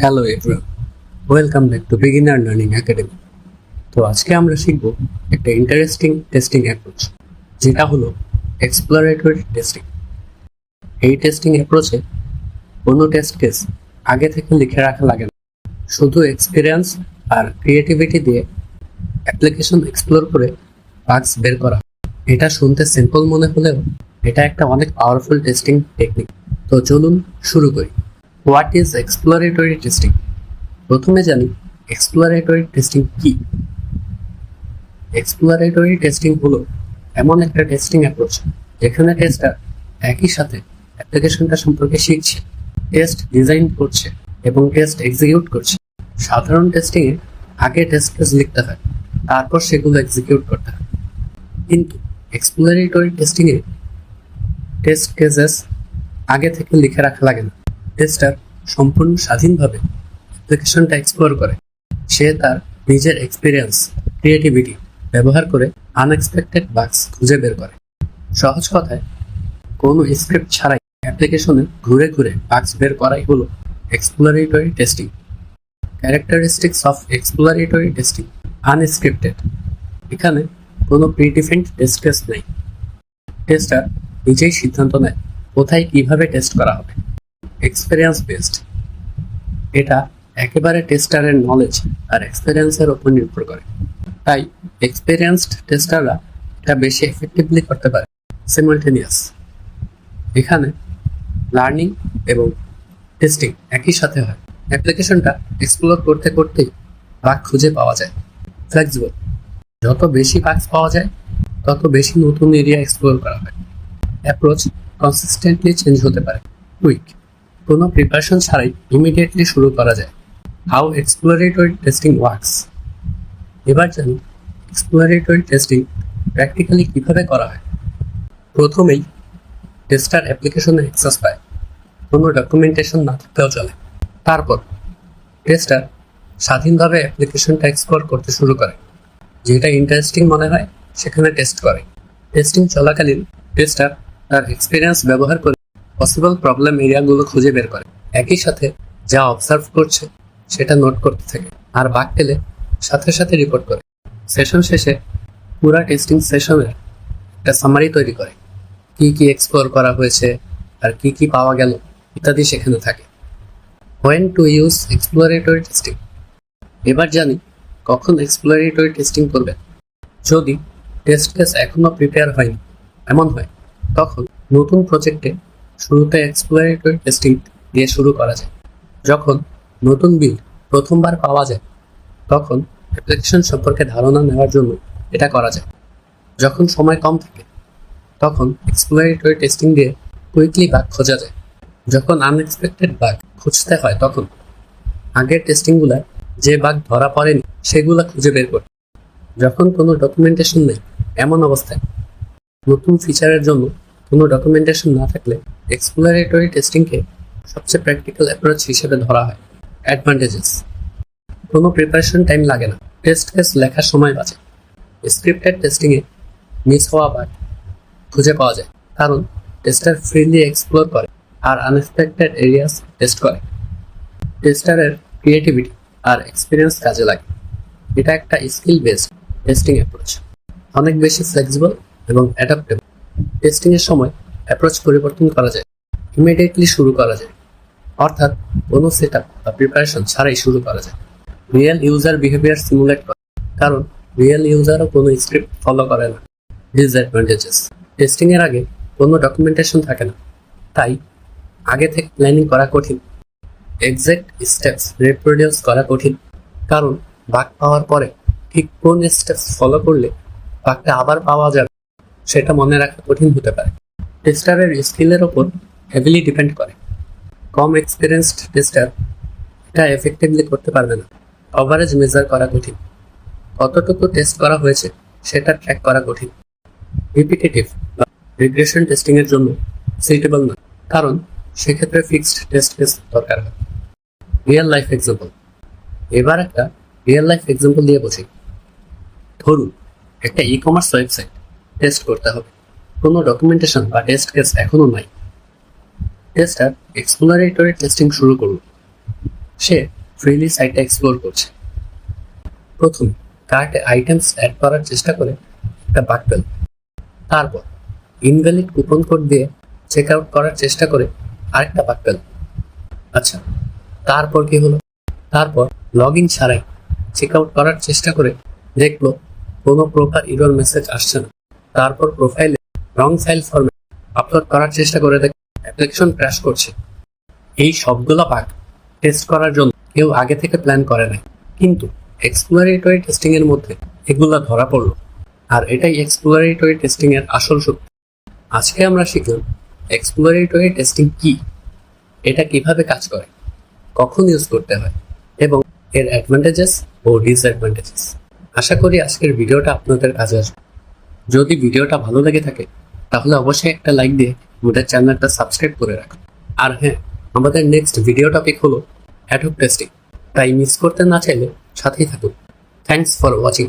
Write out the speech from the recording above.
Hello everyone, welcome back to beginner learning academy. তো আজকে আমরা শিখব একটা ইন্টারেস্টিং টেস্টিং অ্যাপ্রোচ, যেটা হলো এক্সপ্লোরেটরি টেস্টিং। এই টেস্টিং অ্যাপ্রোচে কোনো টেস্ট কেস আগে থেকে লিখে রাখা লাগে না, শুধু এক্সপিরিয়েন্স আর ক্রিয়েটিভিটি দিয়ে অ্যাপ্লিকেশন এক্সপ্লোর করে বাগস বের করা। এটা শুনতে সিম্পল মনে হলেও এটা একটা অনেক পাওয়ারফুল টেস্টিং টেকনিক। তো চলুন শুরু করি। What is exploratory testing? প্রথমে জানি এক্সপ্লোরেটরি টেস্টিং কি। এক্সপ্লোরেটরি টেস্টিং হলো এমন একটা টেস্টিং অ্যাপ্রোচ যেখানে টেস্টার একই সাথে অ্যাপ্লিকেশনটা সম্পর্কে শিখছে, টেস্ট ডিজাইন করছে এবং টেস্ট এক্সিকিউট করছে। সাধারণ টেস্টিং এ আগে টেস্ট কেস লিখতে হয়, তারপর সেগুলো এক্সিকিউট করতে হয়। কিন্তু এক্সপ্লোরেটরি টেস্টিং এ টেস্ট কেসেস আগে থেকে লিখে রাখা লাগে না। টেস্টার সম্পূর্ণ স্বাধীনভাবে অ্যাপ্লিকেশনটা এক্সপ্লোর করে। সে তার নিজের এক্সপিরিয়েন্স, ক্রিয়েটিভিটি ব্যবহার করে আনএক্সপেক্টেড বাগস খুঁজে বের করে। সহজ কথায়, কোনো স্ক্রিপ্ট ছাড়াই অ্যাপ্লিকেশনে ঘুরে ঘুরে বাগস বের করাই হলো exploratory testing. Characteristics of exploratory testing: unscripted. এখানে কোনো প্রিডিফাইন্ড টেস্ট কেস নেই। টেস্টার নিজেই সিদ্ধান্ত নেয় কোথায় কিভাবে টেস্ট করা হবে। Experience based. এটা একেবারে টেস্টারের নলেজ আর এক্সপিরিয়েন্সের উপর নির্ভর করে, তাই এক্সপিরিয়েন্সড টেস্টাররা এটা বেশি এফেক্টিভলি করতে পারে। সিমultaneous। এখানে লার্নিং এবং টেস্টিং একই সাথে হয়। অ্যাপ্লিকেশনটা এক্সপ্লোর করতে করতেই বাগ খুঁজে পাওয়া যায়। ফ্লেক্সিবল। যত বেশি বাগস পাওয়া যায় তত বেশি নতুন এরিয়া এক্সপ্লোর করা হয়। অ্যাপ্রোচ কনসিস্টেন্টলি চেঞ্জ হতে পারে। কুইক। কোনো প্রিপারেশন ছাড়াই ইমিডিয়েটলি শুরু করা যায়। How exploratory testing works. এবার জানি এক্সপ্লোরেটরি টেস্টিং প্র্যাকটিক্যালি কিভাবে করা হয়। প্রথমেই টেস্টার অ্যাপ্লিকেশনে অ্যাক্সেস পায়, কোনো ডকুমেন্টেশন না থাকলেও চলে। তারপর টেস্টার স্বাধীনভাবে অ্যাপ্লিকেশনটা এক্সপ্লোর করতে শুরু করে। যেটা ইন্টারেস্টিং মনে হয় সেখানে টেস্ট করে। টেস্টিং চলাকালীন টেস্টার তার এক্সপিরিয়েন্স ব্যবহার করে পসিবল প্রবলেম এরিয়াগুলো খুঁজে বের করে। একই সাথে যা অবজার্ভ করছে সেটা নোট করতে থাকে, আর বাগ পেলে সাথে সাথে রিপোর্ট করে। সেশন শেষে পুরা টেস্টিং সেশনের একটা সামারি তৈরি করে, কি কি এক্সপ্লোর করা হয়েছে আর কি কি পাওয়া গেল ইত্যাদি সেখানে থাকে। When to use exploratory testing. এবার জানি কখন এক্সপ্লোরেটরি টেস্টিং করবে। যদি টেস্ট কেস এখনো প্রিপেয়ার হয়নি এমন হয়, তখন নতুন প্রজেক্টে শুরুতে এক্সপ্লোরেটরি টেস্টিং দিয়ে শুরু করা যায়। যখন নতুন বিল্ড প্রথমবার পাওয়া যায় তখন অ্যাপ্লিকেশন সম্পর্কে ধারণা নেওয়ার জন্য এটা করা যায়। যখন সময় কম থাকে তখন এক্সপ্লোরেটরি টেস্টিং দিয়ে কুইকলি বাগ খোঁজা যায়। যখন আনএক্সপেক্টেড বাগ খুঁজতে হয় তখন আগের টেস্টিংগুলো যে বাগ ধরা পড়েনি সেগুলো খুঁজে বের করে। যখন কোনো ডকুমেন্টেশন নেই এমন অবস্থায়, নতুন ফিচারের জন্য কোনো ডকুমেন্টেশন না থাকলে এক্সপ্লোরেটরি টেস্টিংকে সবচেয়ে প্র্যাকটিক্যাল অ্যাপ্রোচ হিসেবে ধরা হয়। অ্যাডভান্টেজেস: কোনো প্রিপারেশন টাইম লাগে না, টেস্ট কেস লেখার সময় বাঁচে। স্ক্রিপ্টেড টেস্টিংয়ে মিস হওয়া বাগ খুঁজে পাওয়া যায়, কারণ টেস্টার ফ্রিলি এক্সপ্লোর করে আর আনএক্সপেক্টেড এরিয়াস টেস্ট করে। টেস্টারের ক্রিয়েটিভিটি আর এক্সপিরিয়েন্স কাজে লাগে। এটা একটা স্কিল বেসড টেস্টিং অ্যাপ্রোচ, অনেক বেশি ফ্লেক্সিবল এবং অ্যাডাপ্টেবল। টেস্টিংয়ের সময় অ্যাপ্রোচ পরিবর্তন করা যায়, ইমিডিয়েটলি শুরু করা যায়, অর্থাৎ কোনো সেট আপ বা প্রিপারেশন ছাড়াই শুরু করা যায়। রিয়েল ইউজার বিহেভিয়ার সিমুলেট করে, কারণ রিয়েল ইউজারও কোনো স্ক্রিপ্ট ফলো করে না। ডিসঅ্যাডভান্টেজেস: টেস্টিংয়ের আগে কোনো ডকুমেন্টেশন থাকে না, তাই আগে থেকে প্ল্যানিং করা কঠিন। এক্সাক্ট স্টেপস রিপ্রোডিউস করা কঠিন, কারণ বাগ পাওয়ার পরে ঠিক কোন স্টেপস ফলো করলে বাগটা আবার পাওয়া যাবে সেটা মনে রাখা কঠিন হতে পারে। টেস্টারের স্কিলের ওপর হেভিলি ডিপেন্ড করে। কম এক্সপিরিয়েন্সড টেস্টার এটা এফেক্টিভলি করতে পারবে না। কভারেজ মেজার করা কঠিন, কতটুকু টেস্ট করা হয়েছে সেটা ট্র্যাক করা কঠিন। রিপিটেটিভ বা রিগ্রেশন টেস্টিংয়ের জন্য সুইটেবল না, কারণ সেক্ষেত্রে ফিক্সড টেস্ট কেস দরকার হয়। রিয়েল লাইফ এক্সাম্পল: এবার একটা রিয়েল লাইফ এক্সাম্পল দিয়ে বুঝি। ধরুন একটা ই কমার্স ওয়েবসাইট টেস্ট করতে হবে, কোনো ডকুমেন্টেশন বা টেস্ট কেস এখনো নাই। টেস্টার এক্সপ্লোরেটরি টেস্টিং শুরু করুন। সে ফ্রিলি সাইটটা এক্সপ্লোর করছে। প্রথমে কার্টে আইটেমস অ্যাড করার চেষ্টা করে একটা বাগ পেল। তারপর ইনভ্যালিড কুপন কোড দিয়ে চেক আউট করার চেষ্টা করে আরেকটা বাগ পেল। আচ্ছা, তারপর কি হলো? তারপর লগ ইন ছাড়াই চেক আউট করার চেষ্টা করে দেখলো কোনো প্রকার ইরর মেসেজ আসছে না। তারপর প্রোফাইলে রং ফাইল ফরম্যাট আপলোড করার চেষ্টা করে দেখলো অ্যাপ্লিকেশন ক্র্যাশ করছে। এই সবগুলো বাগ টেস্ট করার জন্য কেউ আগে থেকে প্ল্যান করে নাই, কিন্তু এক্সপ্লোরেটরি টেস্টিং এর মধ্যে এগুলা ধরা পড়লো। আর এটাই এক্সপ্লোরেটরি টেস্টিং এর আসল শক্তি। আজকে আমরা শিখলাম এক্সপ্লোরেটরি টেস্টিং কি, এটা কিভাবে কাজ করে, কখন ইউজ করতে হয় এবং এর অ্যাডভান্টেজেস ও ডিসঅ্যাডভান্টেজেস। আশা করি আজকের ভিডিওটা আপনাদের কাজে আসবে। যদি ভিডিওটা ভালো লেগে থাকে তাহলে অবশ্যই একটা লাইক দিয়ে আমাদের চ্যানেলটা সাবস্ক্রাইব করে রাখুন। আর হ্যাঁ, আমাদের নেক্সট ভিডিও টপিক হলো অ্যাডহক টেস্টিং, তাই মিস করতে না চাইলে সাথেই থাকুন। Thanks for watching.